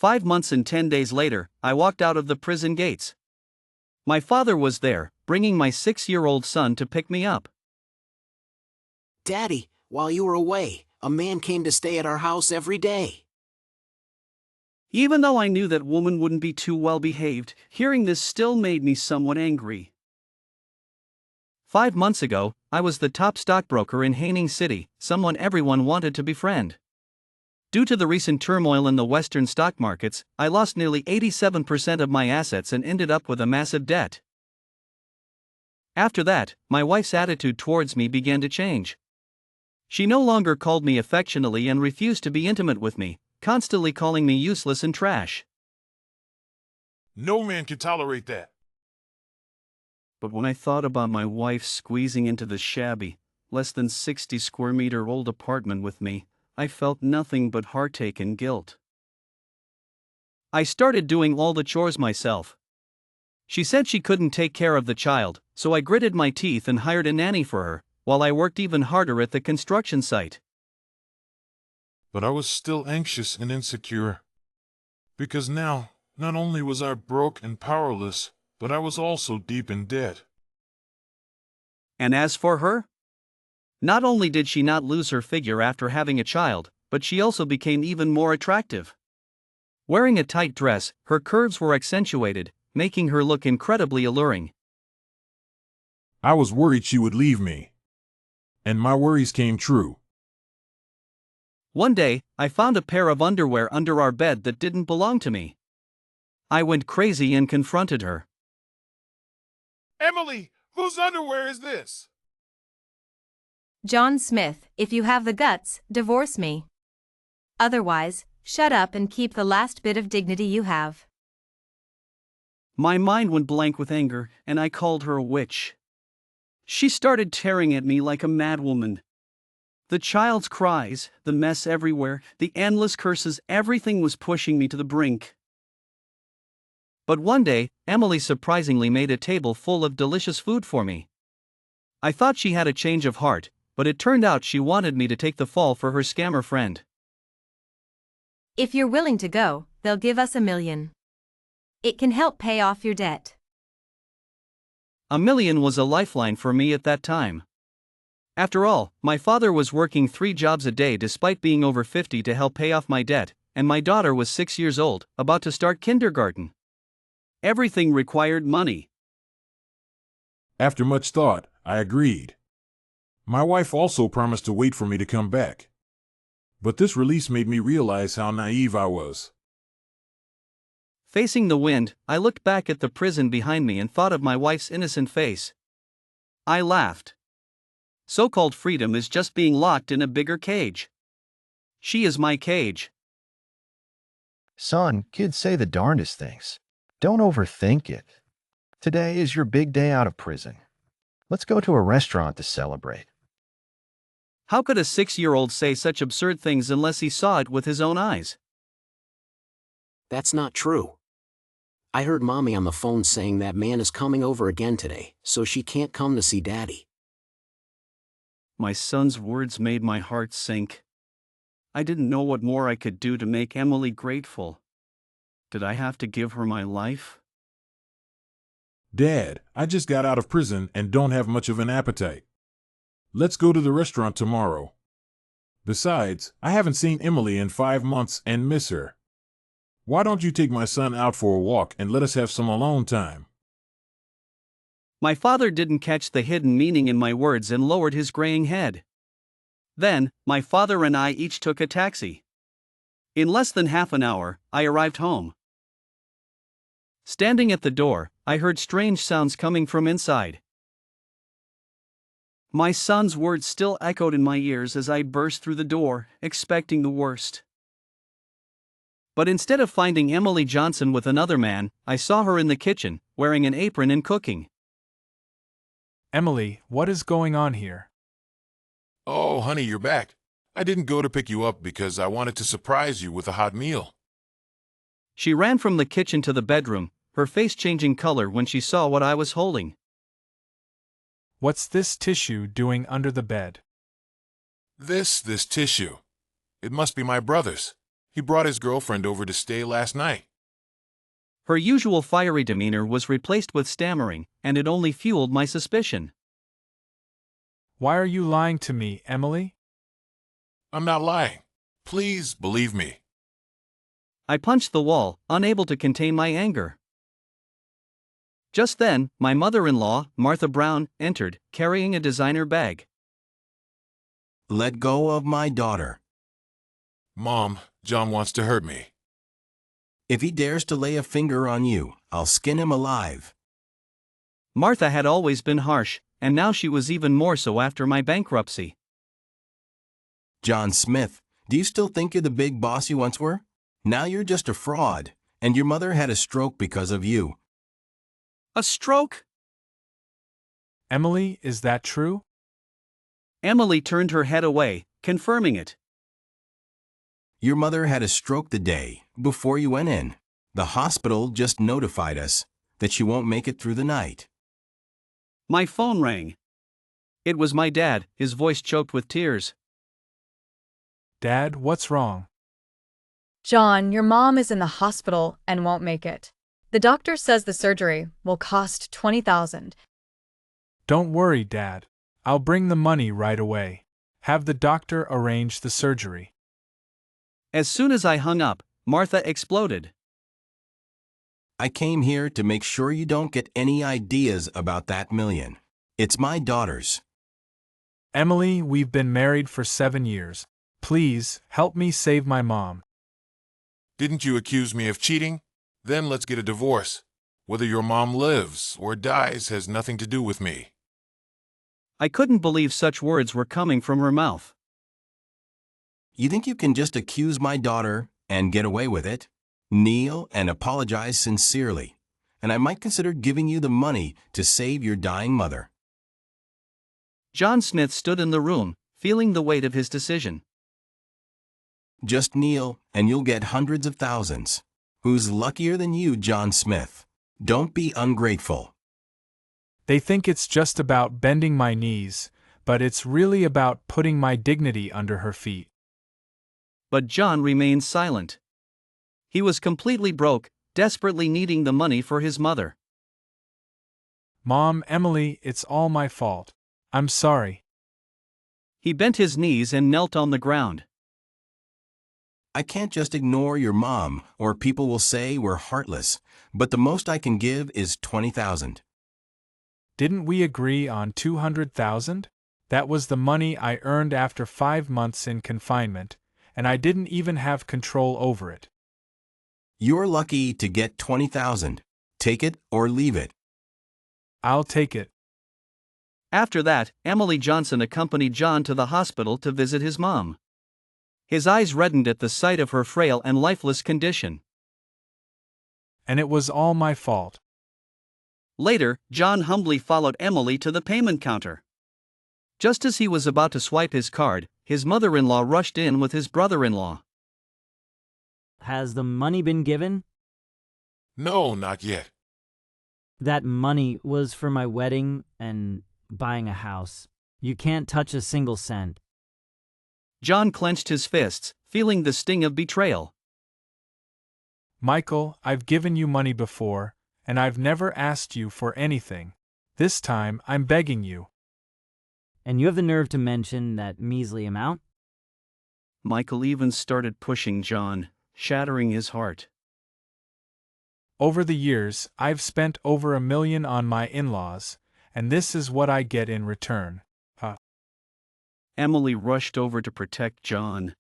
5 months and 10 days later, I walked out of the prison gates. My father was there, bringing my 6-year-old son to pick me up. Daddy, while you were away, a man came to stay at our house every day. Even though I knew that woman wouldn't be too well behaved, hearing this still made me somewhat angry. 5 months ago, I was the top stockbroker in Haining City, someone everyone wanted to befriend. Due to the recent turmoil in the Western stock markets, I lost nearly 87% of my assets and ended up with a massive debt. After that, my wife's attitude towards me began to change. She no longer called me affectionately and refused to be intimate with me, constantly calling me useless and trash. No man can tolerate that. But when I thought about my wife squeezing into the shabby, less than 60 square meter old apartment with me, I felt nothing but heartache and guilt. I started doing all the chores myself. She said she couldn't take care of the child, so I gritted my teeth and hired a nanny for her, while I worked even harder at the construction site. But I was still anxious and insecure. Because now, not only was I broke and powerless, but I was also deep in debt. And as for her? Not only did she not lose her figure after having a child, but she also became even more attractive. Wearing a tight dress, her curves were accentuated, making her look incredibly alluring. I was worried she would leave me. And my worries came true. One day, I found a pair of underwear under our bed that didn't belong to me. I went crazy and confronted her. Emily, whose underwear is this? John Smith, if you have the guts, divorce me. Otherwise, shut up and keep the last bit of dignity you have. My mind went blank with anger, and I called her a witch. She started tearing at me like a madwoman. The child's cries, the mess everywhere, the endless curses, everything was pushing me to the brink. But one day, Emily surprisingly made a table full of delicious food for me. I thought she had a change of heart, but it turned out she wanted me to take the fall for her scammer friend. If you're willing to go, they'll give us $1 million. It can help pay off your debt. $1 million was a lifeline for me at that time. After all, my father was working 3 jobs a day despite being over 50 to help pay off my debt, and my daughter was 6 years old, about to start kindergarten. Everything required money. After much thought, I agreed. My wife also promised to wait for me to come back. But this release made me realize how naive I was. Facing the wind, I looked back at the prison behind me and thought of my wife's innocent face. I laughed. So-called freedom is just being locked in a bigger cage. She is my cage. Son, kids say the darndest things. Don't overthink it. Today is your big day out of prison. Let's go to a restaurant to celebrate. How could a 6-year-old say such absurd things unless he saw it with his own eyes? That's not true. I heard Mommy on the phone saying that man is coming over again today, so she can't come to see Daddy. My son's words made my heart sink. I didn't know what more I could do to make Emily grateful. Did I have to give her my life? Dad, I just got out of prison and don't have much of an appetite. Let's go to the restaurant tomorrow. Besides, I haven't seen Emily in 5 months and miss her. Why don't you take my son out for a walk and let us have some alone time? My father didn't catch the hidden meaning in my words and lowered his graying head. Then, my father and I each took a taxi. In less than half an hour, I arrived home. Standing at the door, I heard strange sounds coming from inside. My son's words still echoed in my ears as I burst through the door, expecting the worst. But instead of finding Emily Johnson with another man, I saw her in the kitchen, wearing an apron and cooking. Emily, what is going on here? Oh, honey, you're back. I didn't go to pick you up because I wanted to surprise you with a hot meal. She ran from the kitchen to the bedroom, her face changing color when she saw what I was holding. What's this tissue doing under the bed? This tissue. It must be my brother's. He brought his girlfriend over to stay last night. Her usual fiery demeanor was replaced with stammering, and it only fueled my suspicion. Why are you lying to me, Emily? I'm not lying. Please believe me. I punched the wall, unable to contain my anger. Just then, my mother-in-law, Martha Brown, entered, carrying a designer bag. Let go of my daughter. Mom, John wants to hurt me. If he dares to lay a finger on you, I'll skin him alive. Martha had always been harsh, and now she was even more so after my bankruptcy. John Smith, do you still think you're the big boss you once were? Now you're just a fraud, and your mother had a stroke because of you. A stroke? Emily, is that true? Emily turned her head away, confirming it. Your mother had a stroke the day before you went in. The hospital just notified us that she won't make it through the night. My phone rang. It was my dad, his voice choked with tears. Dad, what's wrong? John, your mom is in the hospital and won't make it. The doctor says the surgery will cost $20,000. Don't worry, Dad. I'll bring the money right away. Have the doctor arrange the surgery. As soon as I hung up, Martha exploded. I came here to make sure you don't get any ideas about that million. It's my daughter's. Emily, we've been married for 7 years. Please, help me save my mom. Didn't you accuse me of cheating? Then let's get a divorce. Whether your mom lives or dies has nothing to do with me. I couldn't believe such words were coming from her mouth. You think you can just accuse my daughter and get away with it? Kneel and apologize sincerely, and I might consider giving you the money to save your dying mother. John Smith stood in the room, feeling the weight of his decision. Just kneel, and you'll get hundreds of thousands. Who's luckier than you, John Smith? Don't be ungrateful. They think it's just about bending my knees, but it's really about putting my dignity under her feet. But John remained silent. He was completely broke, desperately needing the money for his mother. Mom, Emily, it's all my fault. I'm sorry. He bent his knees and knelt on the ground. I can't just ignore your mom, or people will say we're heartless, but the most I can give is $20,000. Didn't we agree on $200,000? That was the money I earned after 5 months in confinement, and I didn't even have control over it. You're lucky to get $20,000. Take it or leave it. I'll take it. After that, Emily Johnson accompanied John to the hospital to visit his mom. His eyes reddened at the sight of her frail and lifeless condition. And it was all my fault. Later, John humbly followed Emily to the payment counter. Just as he was about to swipe his card, his mother-in-law rushed in with his brother-in-law. Has the money been given? No, not yet. That money was for my wedding and buying a house. You can't touch a single cent. John clenched his fists, feeling the sting of betrayal. Michael, I've given you money before, and I've never asked you for anything. This time, I'm begging you. And you have the nerve to mention that measly amount? Michael even started pushing John, shattering his heart. Over the years, I've spent over $1 million on my in-laws, and this is what I get in return. Emily rushed over to protect John.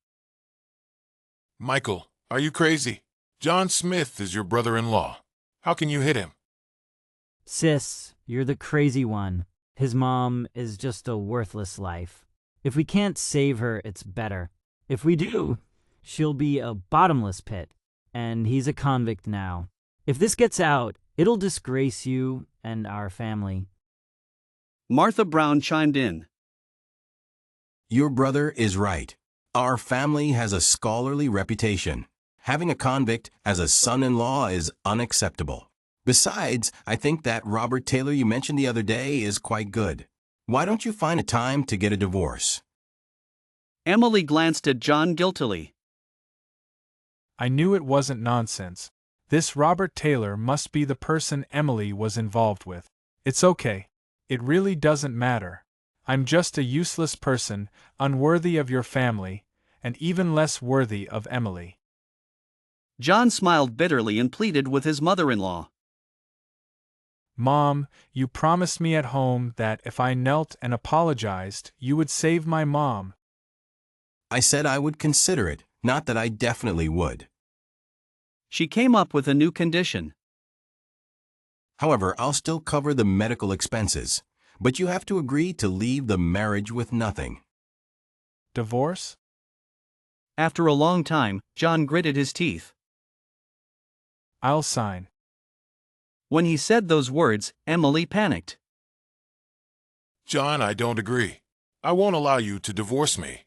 Michael, are you crazy? John Smith is your brother-in-law. How can you hit him? Sis, you're the crazy one. His mom is just a worthless life. If we can't save her, it's better. If we do, she'll be a bottomless pit, and he's a convict now. If this gets out, it'll disgrace you and our family. Martha Brown chimed in. Your brother is right. Our family has a scholarly reputation. Having a convict as a son-in-law is unacceptable. Besides, I think that Robert Taylor you mentioned the other day is quite good. Why don't you find a time to get a divorce? Emily glanced at John guiltily. I knew it wasn't nonsense. This Robert Taylor must be the person Emily was involved with. It's okay. It really doesn't matter. I'm just a useless person, unworthy of your family, and even less worthy of Emily. John smiled bitterly and pleaded with his mother-in-law. Mom, you promised me at home that if I knelt and apologized, you would save my mom. I said I would consider it, not that I definitely would. She came up with a new condition. However, I'll still cover the medical expenses, but you have to agree to leave the marriage with nothing. Divorce? After a long time, John gritted his teeth. I'll sign. When he said those words, Emily panicked. John, I don't agree. I won't allow you to divorce me.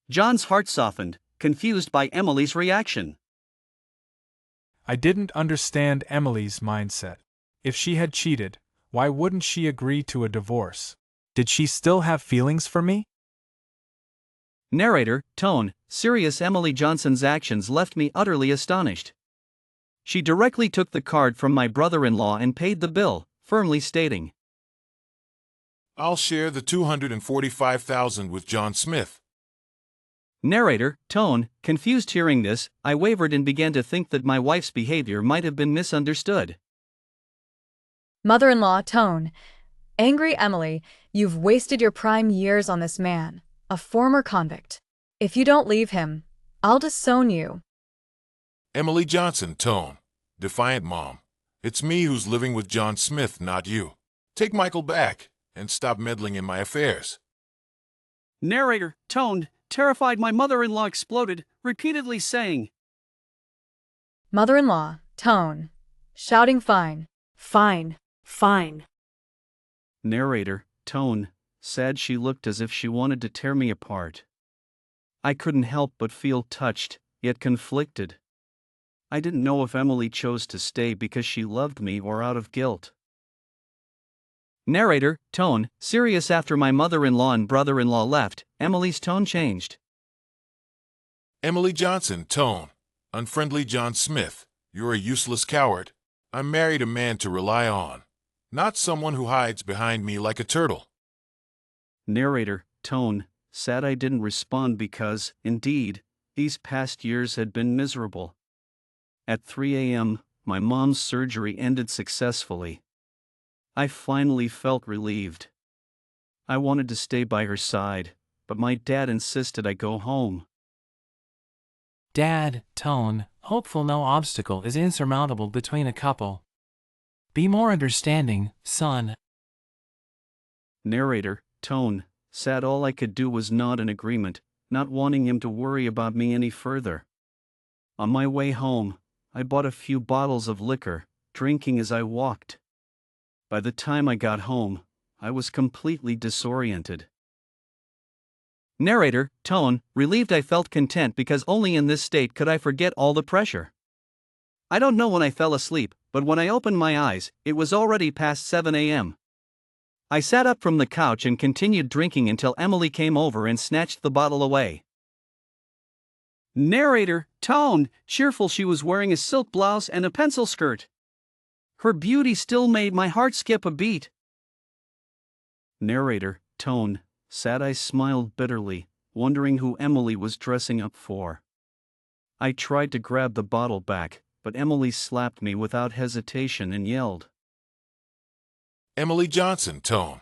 John's heart softened, confused by Emily's reaction. I didn't understand Emily's mindset. If she had cheated, why wouldn't she agree to a divorce? Did she still have feelings for me? Narrator, tone, serious Emily Johnson's actions left me utterly astonished. She directly took the card from my brother-in-law and paid the bill, firmly stating, I'll share the $245,000 with John Smith. Narrator, tone, confused hearing this, I wavered and began to think that my wife's behavior might have been misunderstood. Mother-in-law, tone. Angry Emily, you've wasted your prime years on this man, a former convict. If you don't leave him, I'll disown you. Emily Johnson, tone. Defiant mom. It's me who's living with John Smith, not you. Take Michael back and stop meddling in my affairs. Narrator, toned, terrified my mother-in-law exploded, repeatedly saying, Mother-in-law, tone. Shouting fine, fine, fine. Narrator, tone, sad she looked as if she wanted to tear me apart. I couldn't help but feel touched, yet conflicted. I didn't know if Emily chose to stay because she loved me or out of guilt. Narrator, tone, serious after my mother-in-law and brother-in-law left, Emily's tone changed. Emily Johnson, tone. Unfriendly John Smith, you're a useless coward. I married a man to rely on, not someone who hides behind me like a turtle. Narrator, tone, sad I didn't respond because, indeed, these past years had been miserable. At 3 a.m., my mom's surgery ended successfully. I finally felt relieved. I wanted to stay by her side, but my dad insisted I go home. Dad, tone, hopeful no obstacle is insurmountable between a couple. Be more understanding, son. Narrator, tone, sad all I could do was nod in agreement, not wanting him to worry about me any further. On my way home, I bought a few bottles of liquor, drinking as I walked. By the time I got home, I was completely disoriented. Narrator, tone, relieved I felt content because only in this state could I forget all the pressure. I don't know when I fell asleep, but when I opened my eyes, it was already past 7 a.m. I sat up from the couch and continued drinking until Emily came over and snatched the bottle away. Narrator, tone, cheerful she was wearing a silk blouse and a pencil skirt. Her beauty still made my heart skip a beat. Narrator, tone, sad I smiled bitterly, wondering who Emily was dressing up for. I tried to grab the bottle back, but Emily slapped me without hesitation and yelled. Emily Johnson, tone.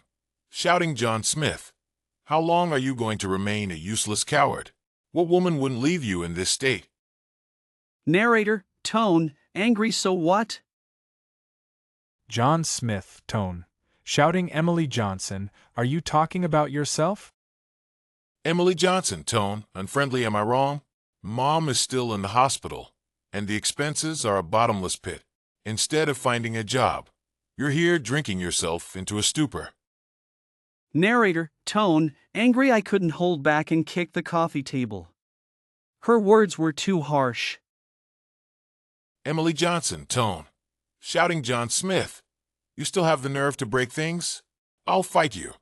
Shouting John Smith. How long are you going to remain a useless coward? What woman wouldn't leave you in this state? Narrator, tone, angry so what? John Smith, tone. Shouting Emily Johnson, are you talking about yourself? Emily Johnson, tone. Unfriendly, am I wrong? Mom is still in the hospital, and the expenses are a bottomless pit. Instead of finding a job, you're here drinking yourself into a stupor. Narrator, tone, angry I couldn't hold back and kicked the coffee table. Her words were too harsh. Emily Johnson, tone. Shouting John Smith. You still have the nerve to break things? I'll fight you.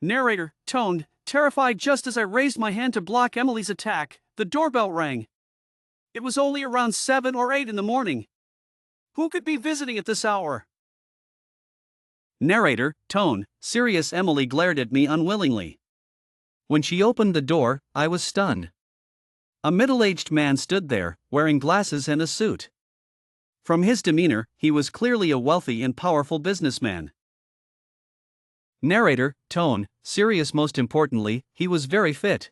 Narrator, toned, terrified just as I raised my hand to block Emily's attack, the doorbell rang. It was only around 7 or 8 in the morning. Who could be visiting at this hour? Narrator, tone, serious. Emily glared at me unwillingly. When she opened the door, I was stunned. A middle-aged man stood there, wearing glasses and a suit. From his demeanor, he was clearly a wealthy and powerful businessman. Narrator, tone, serious. Most importantly, he was very fit.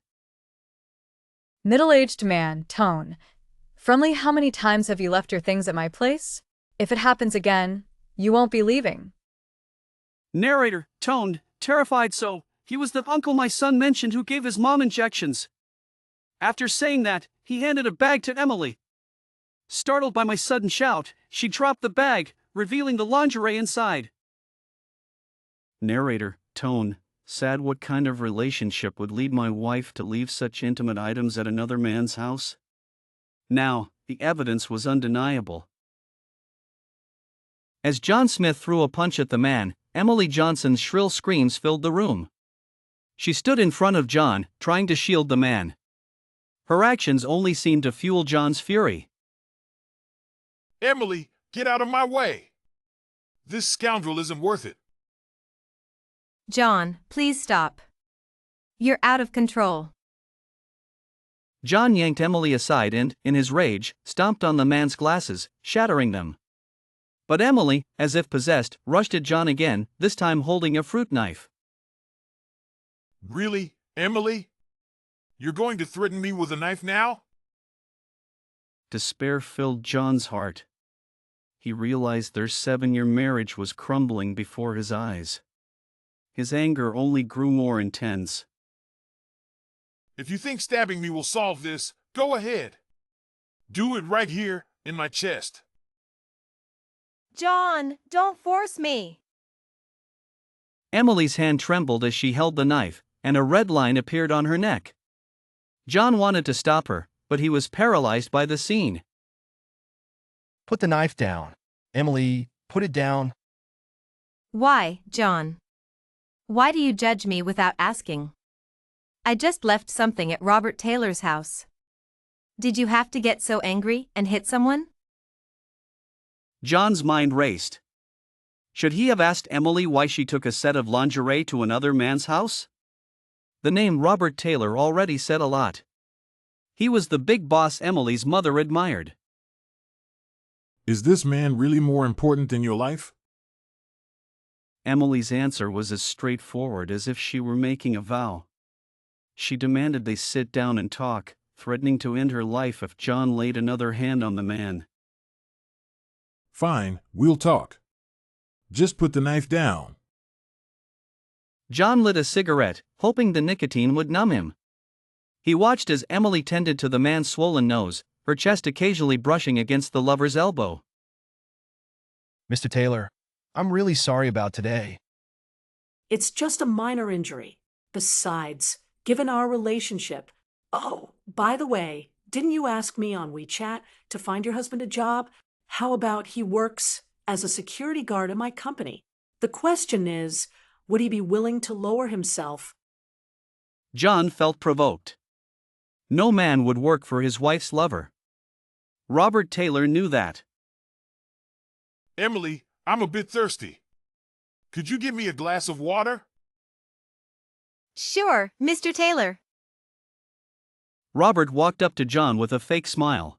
Middle-aged man, tone. Friendly, how many times have you left your things at my place? If it happens again, you won't be leaving. Narrator, toned, terrified. So, he was the uncle my son mentioned who gave his mom injections. After saying that, he handed a bag to Emily. Startled by my sudden shout, she dropped the bag, revealing the lingerie inside. Narrator, tone, sad. What kind of relationship would lead my wife to leave such intimate items at another man's house? Now, the evidence was undeniable. As John Smith threw a punch at the man, Emily Johnson's shrill screams filled the room. She stood in front of John, trying to shield the man. Her actions only seemed to fuel John's fury. Emily, get out of my way! This scoundrel isn't worth it. John, please stop. You're out of control. John yanked Emily aside and, in his rage, stomped on the man's glasses, shattering them. But Emily, as if possessed, rushed at John again, this time holding a fruit knife. Really, Emily? You're going to threaten me with a knife now? Despair filled John's heart. He realized their 7-year marriage was crumbling before his eyes. His anger only grew more intense. If you think stabbing me will solve this, go ahead. Do it right here, in my chest. John, don't force me. Emily's hand trembled as she held the knife, and a red line appeared on her neck. John wanted to stop her, but he was paralyzed by the scene. Put the knife down. Emily, put it down. Why, John? Why do you judge me without asking? I just left something at Robert Taylor's house. Did you have to get so angry and hit someone? John's mind raced. Should he have asked Emily why she took a set of lingerie to another man's house? The name Robert Taylor already said a lot. He was the big boss Emily's mother admired. Is this man really more important in your life? Emily's answer was as straightforward as if she were making a vow. She demanded they sit down and talk, threatening to end her life if John laid another hand on the man. Fine, we'll talk. Just put the knife down. John lit a cigarette, hoping the nicotine would numb him. He watched as Emily tended to the man's swollen nose, her chest occasionally brushing against the lover's elbow. Mr. Taylor, I'm really sorry about today. It's just a minor injury. Besides, given our relationship... Oh, by the way, didn't you ask me on WeChat to find your husband a job? How about he works as a security guard at my company? The question is, would he be willing to lower himself? John felt provoked. No man would work for his wife's lover. Robert Taylor knew that. Emily, I'm a bit thirsty. Could you give me a glass of water? Sure, Mr. Taylor. Robert walked up to John with a fake smile.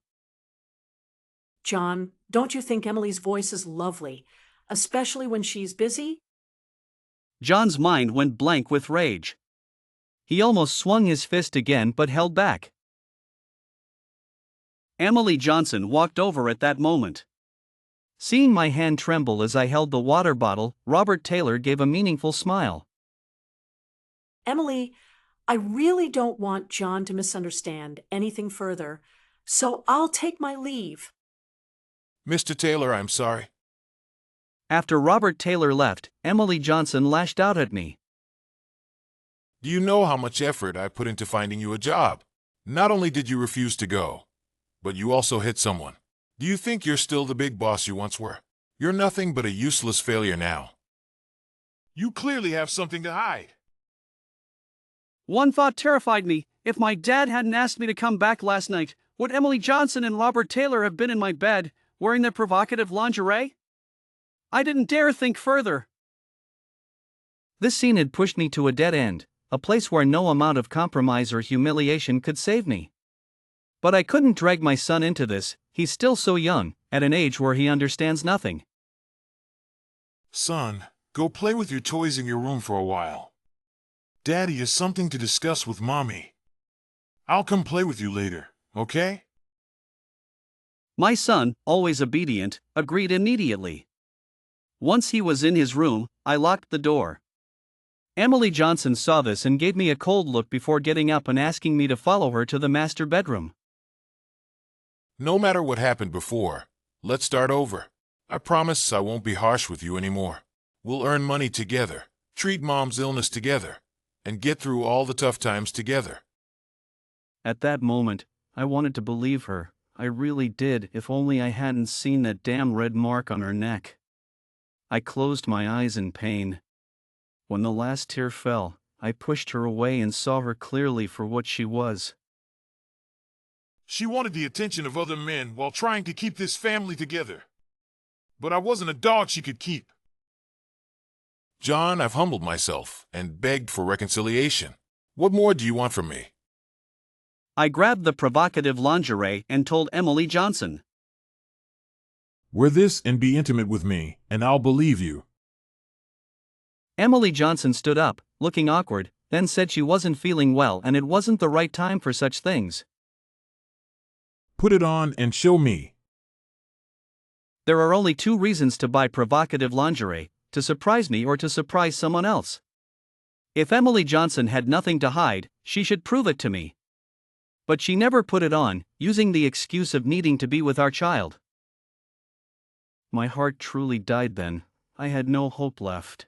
John, don't you think Emily's voice is lovely, especially when she's busy? John's mind went blank with rage. He almost swung his fist again but held back. Emily Johnson walked over at that moment. Seeing my hand tremble as I held the water bottle, Robert Taylor gave a meaningful smile. Emily, I really don't want John to misunderstand anything further, so I'll take my leave. Mr. Taylor, I'm sorry. After Robert Taylor left, Emily Johnson lashed out at me. Do you know how much effort I put into finding you a job? Not only did you refuse to go, but you also hit someone. Do you think you're still the big boss you once were? You're nothing but a useless failure now. You clearly have something to hide. One thought terrified me. If my dad hadn't asked me to come back last night, Would Emily Johnson and Robert Taylor have been in my bed, wearing their provocative lingerie? I didn't dare think further. This scene had pushed me to a dead end, a place where no amount of compromise or humiliation could save me. But I couldn't drag my son into this, he's still so young, at an age where he understands nothing. Son, go play with your toys in your room for a while. Daddy has something to discuss with Mommy. I'll come play with you later, okay? My son, always obedient, agreed immediately. Once he was in his room, I locked the door. Emily Johnson saw this and gave me a cold look before getting up and asking me to follow her to the master bedroom. No matter what happened before, let's start over. I promise I won't be harsh with you anymore. We'll earn money together, treat Mom's illness together, and get through all the tough times together. At that moment, I wanted to believe her. I really did, if only I hadn't seen that damn red mark on her neck. I closed my eyes in pain. When the last tear fell, I pushed her away and saw her clearly for what she was. She wanted the attention of other men while trying to keep this family together. But I wasn't a dog she could keep. John, I've humbled myself and begged for reconciliation. What more do you want from me? I grabbed the provocative lingerie and told Emily Johnson. Wear this and be intimate with me, and I'll believe you. Emily Johnson stood up, looking awkward, then said she wasn't feeling well and it wasn't the right time for such things. Put it on and show me. There are only two reasons to buy provocative lingerie, to surprise me or to surprise someone else. If Emily Johnson had nothing to hide, she should prove it to me. But she never put it on, using the excuse of needing to be with our child. My heart truly died then. I had no hope left.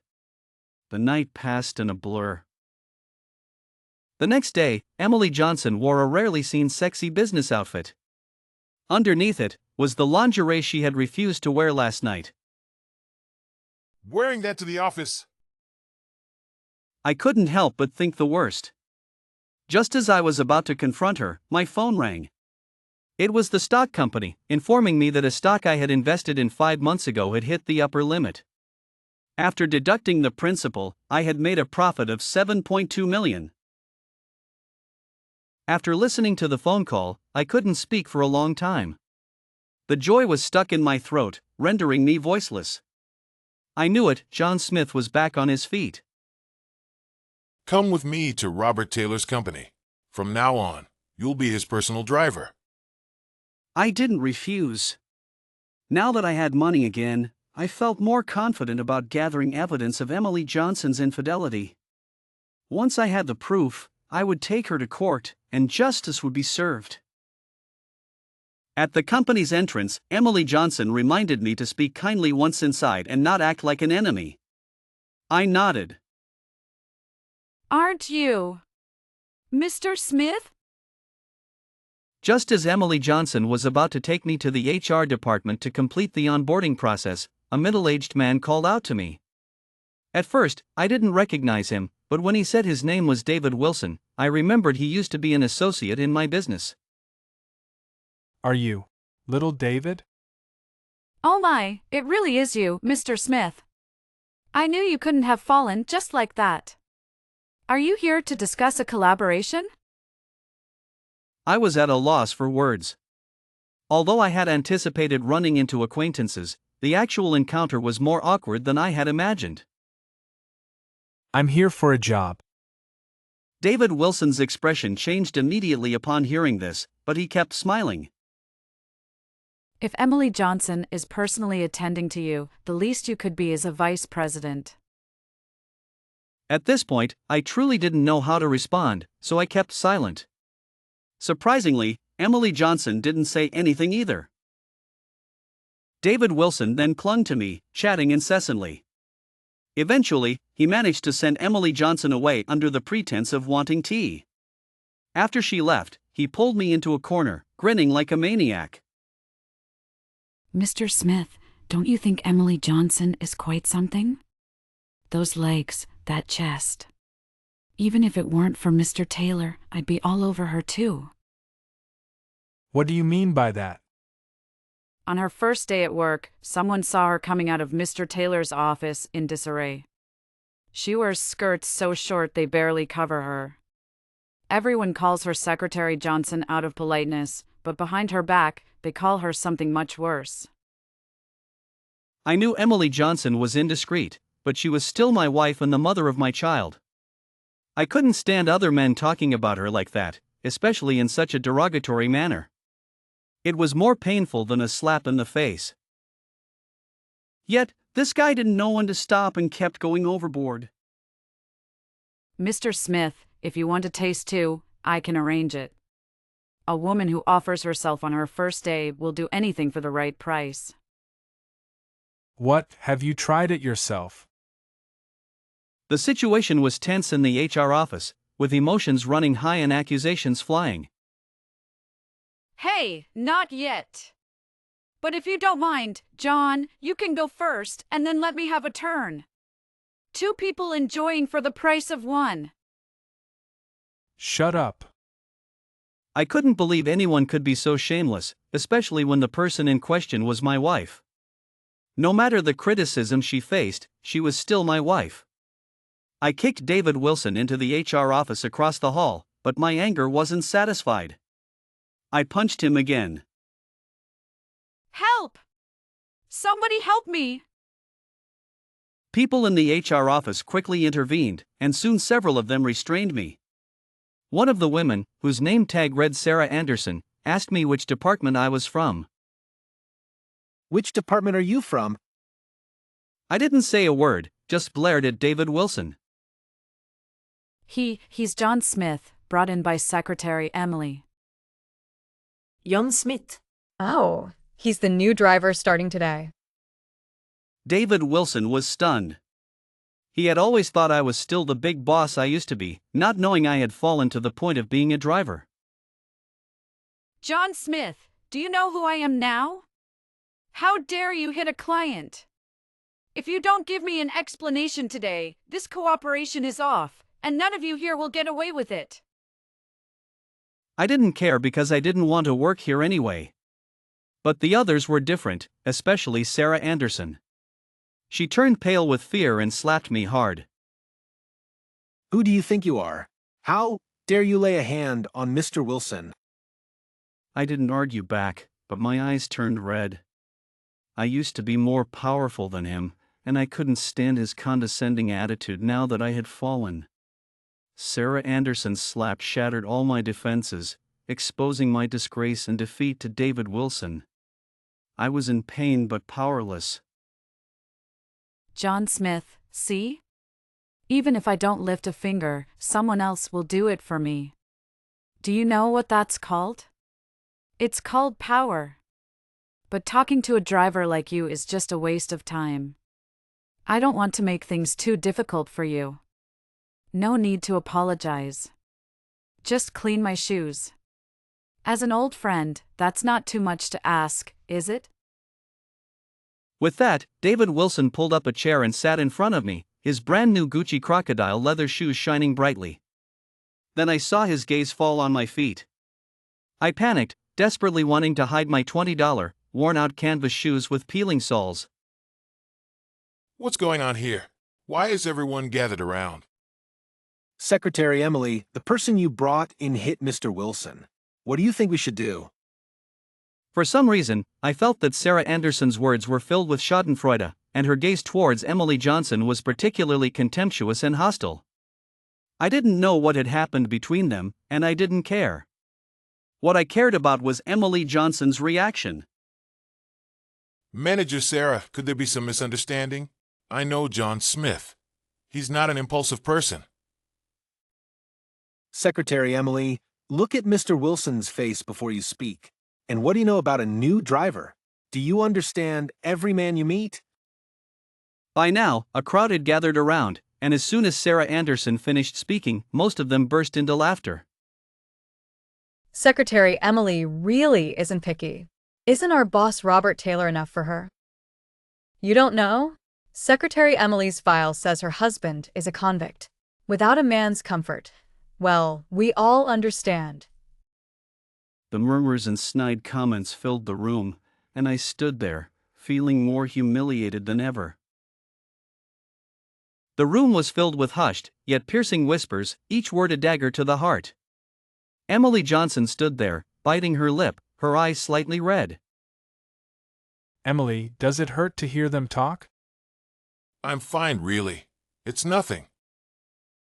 The night passed in a blur. The next day, Emily Johnson wore a rarely seen sexy business outfit. Underneath it was the lingerie she had refused to wear last night. Wearing that to the office? I couldn't help but think the worst. Just as I was about to confront her, my phone rang. It was the stock company, informing me that a stock I had invested in 5 months ago had hit the upper limit. After deducting the principal, I had made a profit of $7.2 million. After listening to the phone call, I couldn't speak for a long time. The joy was stuck in my throat, rendering me voiceless. I knew it, John Smith was back on his feet. Come with me to Robert Taylor's company. From now on, you'll be his personal driver. I didn't refuse. Now that I had money again, I felt more confident about gathering evidence of Emily Johnson's infidelity. Once I had the proof, I would take her to court, and justice would be served. At the company's entrance, Emily Johnson reminded me to speak kindly once inside and not act like an enemy. I nodded. Aren't you Mr. Smith? Just as Emily Johnson was about to take me to the HR department to complete the onboarding process, a middle-aged man called out to me. At first, I didn't recognize him, but when he said his name was David Wilson, I remembered he used to be an associate in my business. Are you little David? Oh my, it really is you, Mr. Smith. I knew you couldn't have fallen just like that. Are you here to discuss a collaboration? I was at a loss for words. Although I had anticipated running into acquaintances, the actual encounter was more awkward than I had imagined. I'm here for a job. David Wilson's expression changed immediately upon hearing this, but he kept smiling. If Emily Johnson is personally attending to you, the least you could be is a vice president. At this point, I truly didn't know how to respond, so I kept silent. Surprisingly, Emily Johnson didn't say anything either. David Wilson then clung to me, chatting incessantly. Eventually, he managed to send Emily Johnson away under the pretense of wanting tea. After she left, he pulled me into a corner, grinning like a maniac. Mr. Smith, don't you think Emily Johnson is quite something? Those legs, that chest. Even if it weren't for Mr. Taylor, I'd be all over her too. What do you mean by that? On her first day at work, someone saw her coming out of Mr. Taylor's office in disarray. She wears skirts so short they barely cover her. Everyone calls her Secretary Johnson out of politeness, but behind her back, they call her something much worse. I knew Emily Johnson was indiscreet, but she was still my wife and the mother of my child. I couldn't stand other men talking about her like that, especially in such a derogatory manner. It was more painful than a slap in the face. Yet, this guy didn't know when to stop and kept going overboard. Mr. Smith, if you want a taste too, I can arrange it. A woman who offers herself on her first day will do anything for the right price. What, have you tried it yourself? The situation was tense in the HR office, with emotions running high and accusations flying. Hey, not yet. But if you don't mind, John, you can go first and then let me have a turn. 2 people enjoying for the price of 1. Shut up. I couldn't believe anyone could be so shameless, especially when the person in question was my wife. No matter the criticism she faced, she was still my wife. I kicked David Wilson into the HR office across the hall, but my anger wasn't satisfied. I punched him again. Help! Somebody help me! People in the HR office quickly intervened, and soon several of them restrained me. One of the women, whose name tag read Sarah Anderson, asked me which department I was from. Which department are you from? I didn't say a word, just glared at David Wilson. He's John Smith, brought in by Secretary Emily. Jan Smith. Oh, he's the new driver starting today. David Wilson was stunned. He had always thought I was still the big boss I used to be, not knowing I had fallen to the point of being a driver. John Smith, do you know who I am now? How dare you hit a client? If you don't give me an explanation today, this cooperation is off, and none of you here will get away with it. I didn't care because I didn't want to work here anyway. But the others were different, especially Sarah Anderson. She turned pale with fear and slapped me hard. Who do you think you are? How dare you lay a hand on Mr. Wilson? I didn't argue back, but my eyes turned red. I used to be more powerful than him, and I couldn't stand his condescending attitude now that I had fallen. Sarah Anderson's slap shattered all my defenses, exposing my disgrace and defeat to David Wilson. I was in pain but powerless. John Smith, see? Even if I don't lift a finger, someone else will do it for me. Do you know what that's called? It's called power. But talking to a driver like you is just a waste of time. I don't want to make things too difficult for you. No need to apologize. Just clean my shoes. As an old friend, that's not too much to ask, is it? With that, David Wilson pulled up a chair and sat in front of me, his brand new Gucci crocodile leather shoes shining brightly. Then I saw his gaze fall on my feet. I panicked, desperately wanting to hide my $20, worn-out canvas shoes with peeling soles. What's going on here? Why is everyone gathered around? Secretary Emily, the person you brought in hit Mr. Wilson. What do you think we should do? For some reason, I felt that Sarah Anderson's words were filled with schadenfreude, and her gaze towards Emily Johnson was particularly contemptuous and hostile. I didn't know what had happened between them, and I didn't care. What I cared about was Emily Johnson's reaction. Manager Sarah, could there be some misunderstanding? I know John Smith. He's not an impulsive person. Secretary Emily, look at Mr. Wilson's face before you speak. And what do you know about a new driver? Do you understand every man you meet? By now, a crowd had gathered around, and as soon as Sarah Anderson finished speaking, most of them burst into laughter. Secretary Emily really isn't picky. Isn't our boss Robert Taylor enough for her? You don't know? Secretary Emily's file says her husband is a convict. Without a man's comfort. Well, we all understand. The murmurs and snide comments filled the room, and I stood there, feeling more humiliated than ever. The room was filled with hushed, yet piercing whispers, each word a dagger to the heart. Emily Johnson stood there, biting her lip, her eyes slightly red. Emily, does it hurt to hear them talk? I'm fine, really. It's nothing.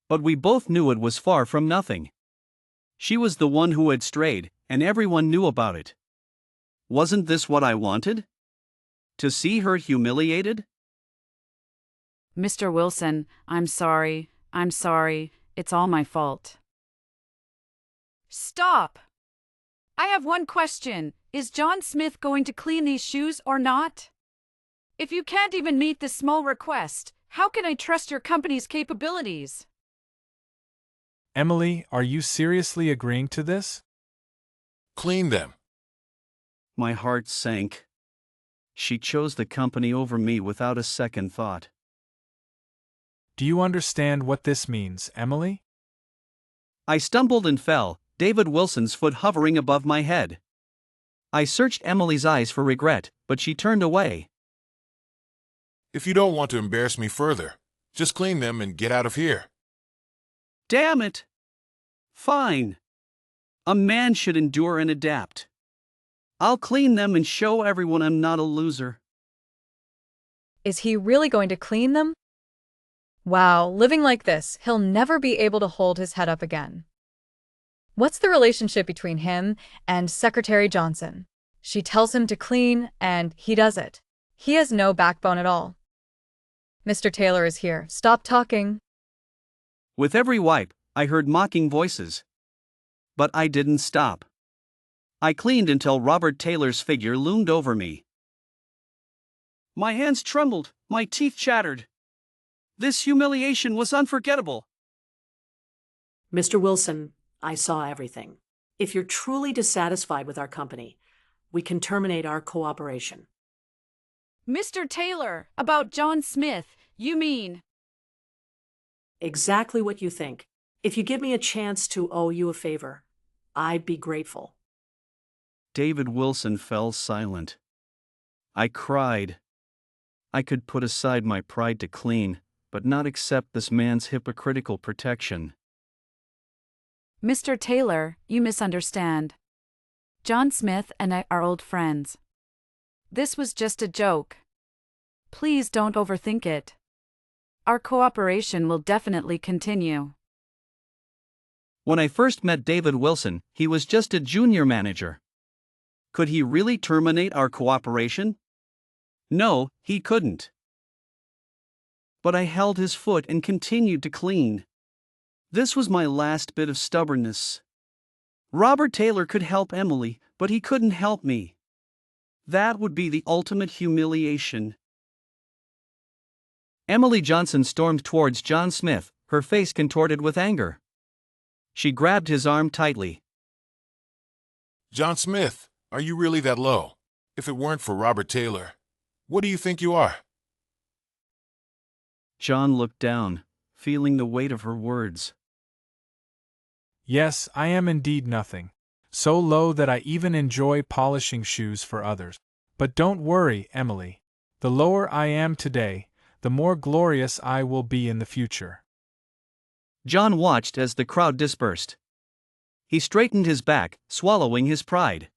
But we both knew it was far from nothing. She was the one who had strayed, and everyone knew about it. Wasn't this what I wanted? To see her humiliated? Mr. Wilson, I'm sorry. It's all my fault. Stop! I have one question. Is John Smith going to clean these shoes or not? If you can't even meet this small request, how can I trust your company's capabilities? Emily, are you seriously agreeing to this? Clean them. My heart sank. She chose the company over me without a second thought. Do you understand what this means, Emily? I stumbled and fell, David Wilson's foot hovering above my head. I searched Emily's eyes for regret, but she turned away. If you don't want to embarrass me further, just clean them and get out of here. Damn it! Fine. A man should endure and adapt. I'll clean them and show everyone I'm not a loser. Is he really going to clean them? Wow, living like this, he'll never be able to hold his head up again. What's the relationship between him and Secretary Johnson? She tells him to clean, and he does it. He has no backbone at all. Mr. Taylor is here. Stop talking. With every wipe, I heard mocking voices. But I didn't stop. I cleaned until Robert Taylor's figure loomed over me. My hands trembled, my teeth chattered. This humiliation was unforgettable. Mr. Wilson, I saw everything. If you're truly dissatisfied with our company, we can terminate our cooperation. Mr. Taylor, about John Smith, you mean? Exactly what you think. If you give me a chance to owe you a favor, I'd be grateful. David Wilson fell silent. I cried. I could put aside my pride to clean, but not accept this man's hypocritical protection. Mr. Taylor, you misunderstand. John Smith and I are old friends. This was just a joke. Please don't overthink it. Our cooperation will definitely continue. When I first met David Wilson, he was just a junior manager. Could he really terminate our cooperation? No, he couldn't. But I held his foot and continued to clean. This was my last bit of stubbornness. Robert Taylor could help Emily, but he couldn't help me. That would be the ultimate humiliation. Emily Johnson stormed towards John Smith, her face contorted with anger. She grabbed his arm tightly. John Smith, are you really that low? If it weren't for Robert Taylor, what do you think you are? John looked down, feeling the weight of her words. Yes, I am indeed nothing. So low that I even enjoy polishing shoes for others. But don't worry, Emily. The lower I am today, the more glorious I will be in the future. John watched as the crowd dispersed. He straightened his back, swallowing his pride.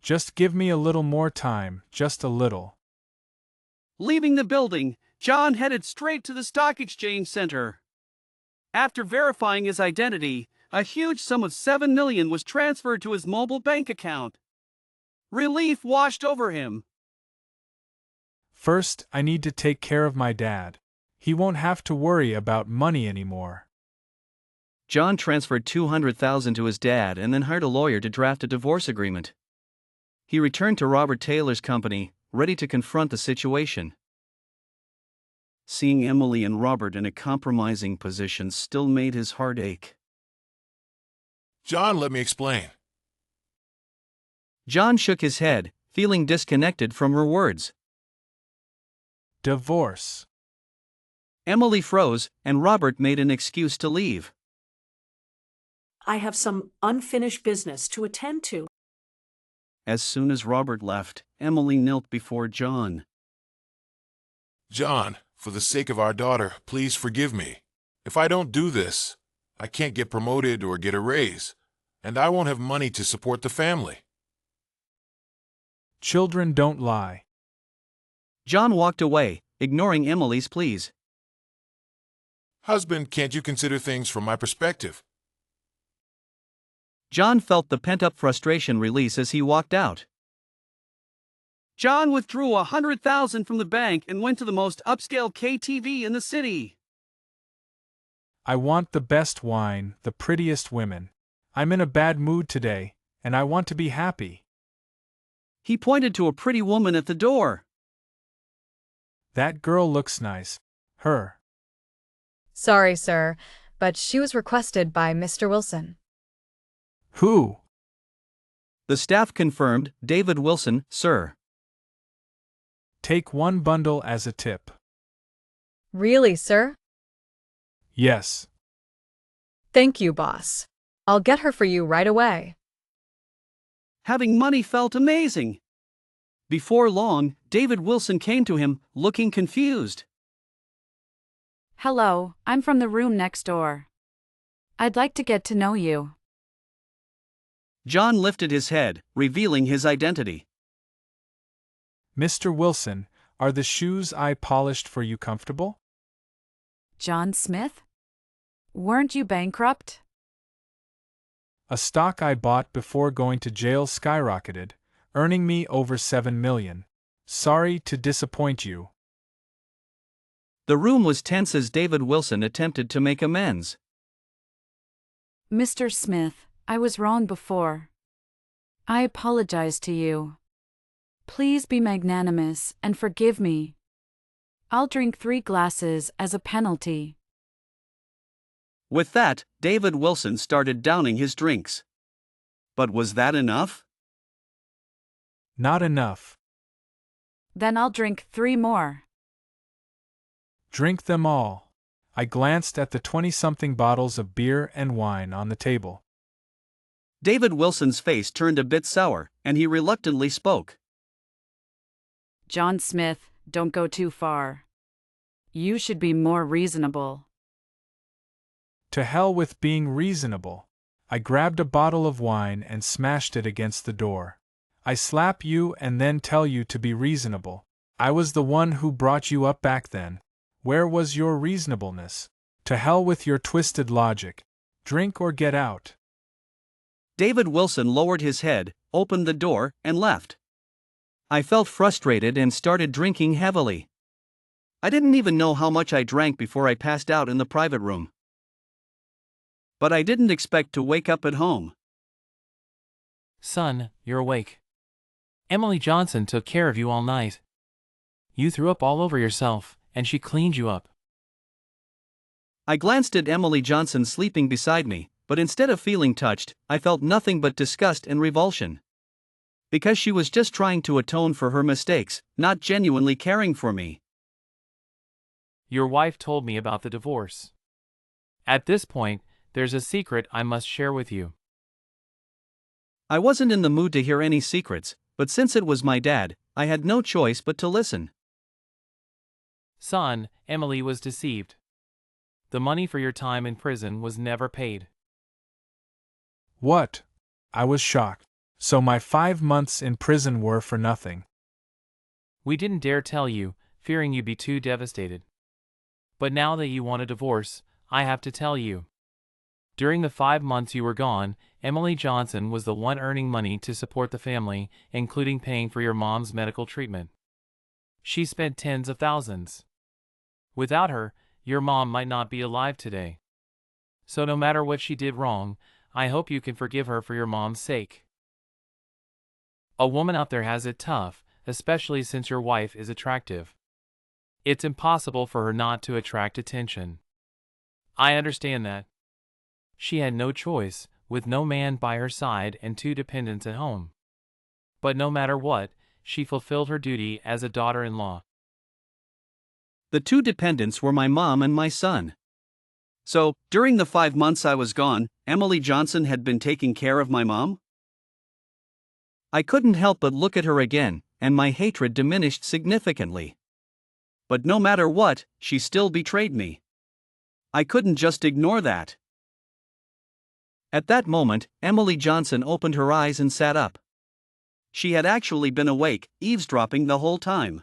Just give me a little more time, just a little. Leaving the building, John headed straight to the stock exchange center. After verifying his identity, a huge sum of $7 million was transferred to his mobile bank account. Relief washed over him. First, I need to take care of my dad. He won't have to worry about money anymore. John transferred $200,000 to his dad and then hired a lawyer to draft a divorce agreement. He returned to Robert Taylor's company, ready to confront the situation. Seeing Emily and Robert in a compromising position still made his heart ache. John, let me explain. John shook his head, feeling disconnected from her words. Divorce. Emily froze, and Robert made an excuse to leave. I have some unfinished business to attend to. As soon as Robert left, Emily knelt before John. John, for the sake of our daughter, please forgive me. If I don't do this, I can't get promoted or get a raise, and I won't have money to support the family. Children don't lie. John walked away, ignoring Emily's pleas. Husband, can't you consider things from my perspective? John felt the pent-up frustration release as he walked out. John withdrew $100,000 from the bank and went to the most upscale KTV in the city. I want the best wine, the prettiest women. I'm in a bad mood today, and I want to be happy. He pointed to a pretty woman at the door. That girl looks nice. Her. Sorry, sir, but she was requested by Mr. Wilson. Who? The staff confirmed, David Wilson, sir. Take 1 bundle as a tip. Really, sir? Yes. Thank you, boss. I'll get her for you right away. Having money felt amazing. Before long, David Wilson came to him, looking confused. Hello, I'm from the room next door. I'd like to get to know you. John lifted his head, revealing his identity. Mr. Wilson, are the shoes I polished for you comfortable? John Smith? Weren't you bankrupt? A stock I bought before going to jail skyrocketed, earning me over $7 million. Sorry to disappoint you. The room was tense as David Wilson attempted to make amends. Mr. Smith, I was wrong before. I apologize to you. Please be magnanimous and forgive me. I'll drink 3 glasses as a penalty. With that, David Wilson started downing his drinks. But was that enough? Not enough. Then I'll drink 3 more. Drink them all. I glanced at the 20-something bottles of beer and wine on the table. David Wilson's face turned a bit sour, and he reluctantly spoke. John Smith, don't go too far. You should be more reasonable. To hell with being reasonable. I grabbed a bottle of wine and smashed it against the door. I slap you and then tell you to be reasonable. I was the one who brought you up back then. Where was your reasonableness? To hell with your twisted logic. Drink or get out. David Wilson lowered his head, opened the door, and left. I felt frustrated and started drinking heavily. I didn't even know how much I drank before I passed out in the private room. But I didn't expect to wake up at home. Son, you're awake. Emily Johnson took care of you all night. You threw up all over yourself, and she cleaned you up. I glanced at Emily Johnson sleeping beside me, but instead of feeling touched, I felt nothing but disgust and revulsion. Because she was just trying to atone for her mistakes, not genuinely caring for me. Your wife told me about the divorce. At this point, there's a secret I must share with you. I wasn't in the mood to hear any secrets, but since it was my dad, I had no choice but to listen. Son, Emily was deceived. The money for your time in prison was never paid. What? I was shocked. So my 5 months in prison were for nothing. We didn't dare tell you, fearing you'd be too devastated. But now that you want a divorce, I have to tell you. During the 5 months you were gone, Emily Johnson was the one earning money to support the family, including paying for your mom's medical treatment. She spent tens of thousands. Without her, your mom might not be alive today. So no matter what she did wrong, I hope you can forgive her for your mom's sake. A woman out there has it tough, especially since your wife is attractive. It's impossible for her not to attract attention. I understand that. She had no choice, with no man by her side and 2 dependents at home. But no matter what, she fulfilled her duty as a daughter-in-law. The 2 dependents were my mom and my son. So, during the 5 months I was gone, Emily Johnson had been taking care of my mom? I couldn't help but look at her again, and my hatred diminished significantly. But no matter what, she still betrayed me. I couldn't just ignore that. At that moment, Emily Johnson opened her eyes and sat up. She had actually been awake, eavesdropping the whole time.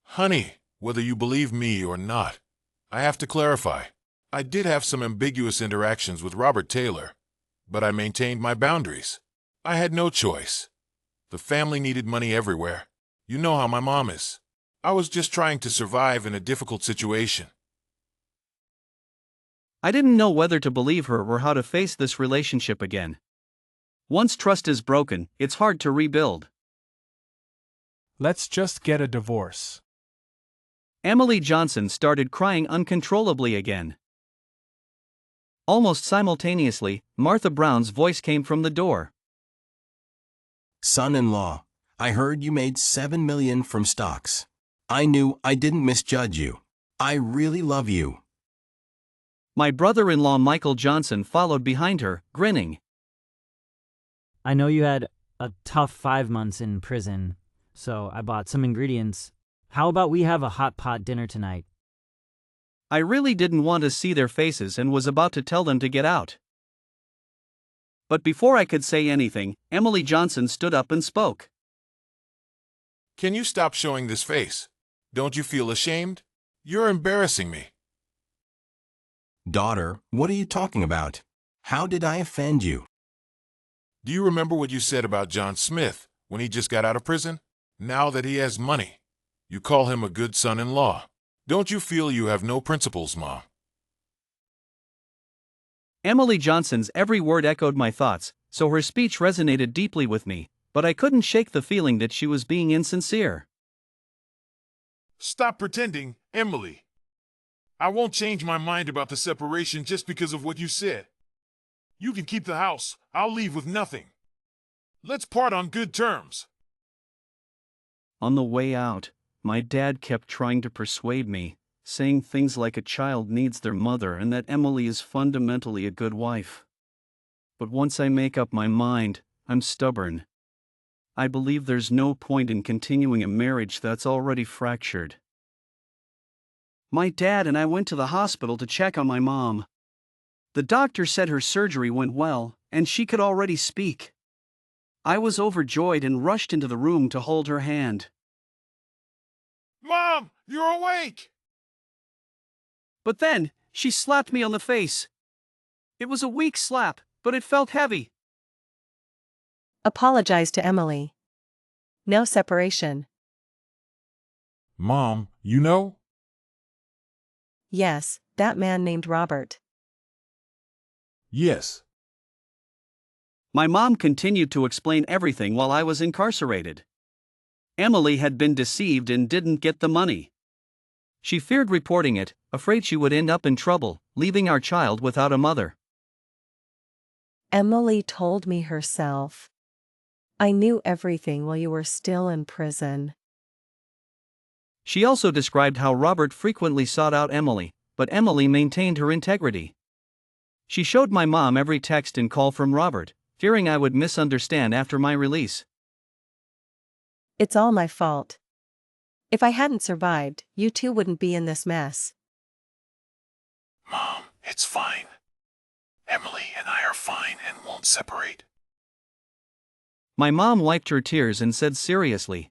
Honey, whether you believe me or not, I have to clarify. I did have some ambiguous interactions with Robert Taylor, but I maintained my boundaries. I had no choice. The family needed money everywhere. You know how my mom is. I was just trying to survive in a difficult situation. I didn't know whether to believe her or how to face this relationship again. Once trust is broken, it's hard to rebuild. Let's just get a divorce. Emily Johnson started crying uncontrollably again. Almost simultaneously, Martha Brown's voice came from the door. Son-in-law, I heard you made $7 million from stocks. I knew I didn't misjudge you. I really love you. My brother-in-law Michael Johnson followed behind her, grinning. I know you had a tough 5 months in prison, so I bought some ingredients. How about we have a hot pot dinner tonight? I really didn't want to see their faces and was about to tell them to get out. But before I could say anything, Emily Johnson stood up and spoke. Can you stop showing this face? Don't you feel ashamed? You're embarrassing me. Daughter, what are you talking about? How did I offend you? Do you remember what you said about John Smith when he just got out of prison? Now that he has money, you call him a good son-in-law. Don't you feel you have no principles, Mom? Emily Johnson's every word echoed my thoughts, so her speech resonated deeply with me, but I couldn't shake the feeling that she was being insincere. Stop pretending, Emily. I won't change my mind about the separation just because of what you said. You can keep the house. I'll leave with nothing. Let's part on good terms. On the way out, my dad kept trying to persuade me, saying things like a child needs their mother and that Emily is fundamentally a good wife. But once I make up my mind, I'm stubborn. I believe there's no point in continuing a marriage that's already fractured. My dad and I went to the hospital to check on my mom. The doctor said her surgery went well, and she could already speak. I was overjoyed and rushed into the room to hold her hand. Mom, you're awake! But then, she slapped me on the face. It was a weak slap, but it felt heavy. Apologize to Emily. No separation. Mom, you know? Yes, that man named Robert. Yes. My mom continued to explain everything while I was incarcerated. Emily had been deceived and didn't get the money. She feared reporting it, afraid she would end up in trouble, leaving our child without a mother. Emily told me herself. I knew everything while you were still in prison. She also described how Robert frequently sought out Emily, but Emily maintained her integrity. She showed my mom every text and call from Robert, fearing I would misunderstand after my release. It's all my fault. If I hadn't survived, you two wouldn't be in this mess. Mom, it's fine. Emily and I are fine and won't separate. My mom wiped her tears and said seriously,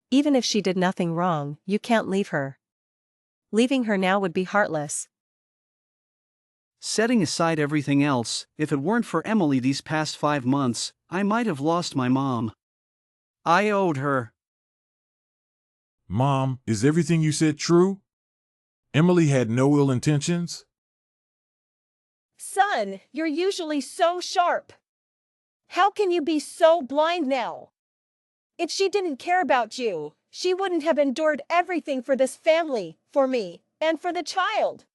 Even if she did nothing wrong, you can't leave her. Leaving her now would be heartless. setting aside everything else, if it weren't for Emily these past 5 months, I might have lost my mom. I owed her. Mom, is everything you said true? Emily had no ill intentions? Son, you're usually so sharp. How can you be so blind now? If she didn't care about you, she wouldn't have endured everything for this family, for me, and for the child.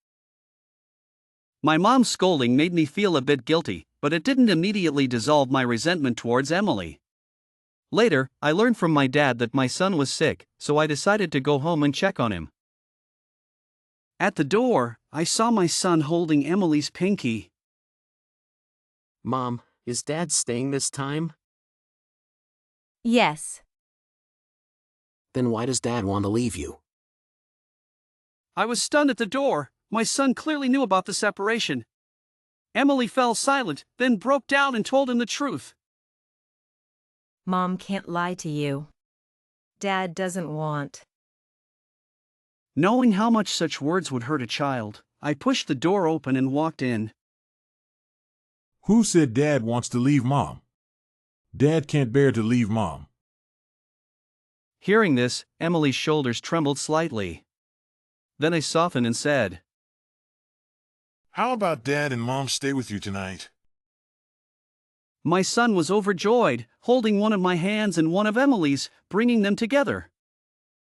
My mom's scolding made me feel a bit guilty, but it didn't immediately dissolve my resentment towards Emily. Later, I learned from my dad that my son was sick, so I decided to go home and check on him. At the door, I saw my son holding Emily's pinky. Mom, is Dad staying this time? Yes. Then why does Dad want to leave you? I was stunned at the door. My son clearly knew about the separation. Emily fell silent, then broke down and told him the truth. Mom can't lie to you. Dad doesn't want. Knowing how much such words would hurt a child, I pushed the door open and walked in. Who said Dad wants to leave Mom? Dad can't bear to leave Mom. Hearing this, Emily's shoulders trembled slightly. Then I softened and said, How about Dad and Mom stay with you tonight? My son was overjoyed, holding one of my hands and one of Emily's, bringing them together.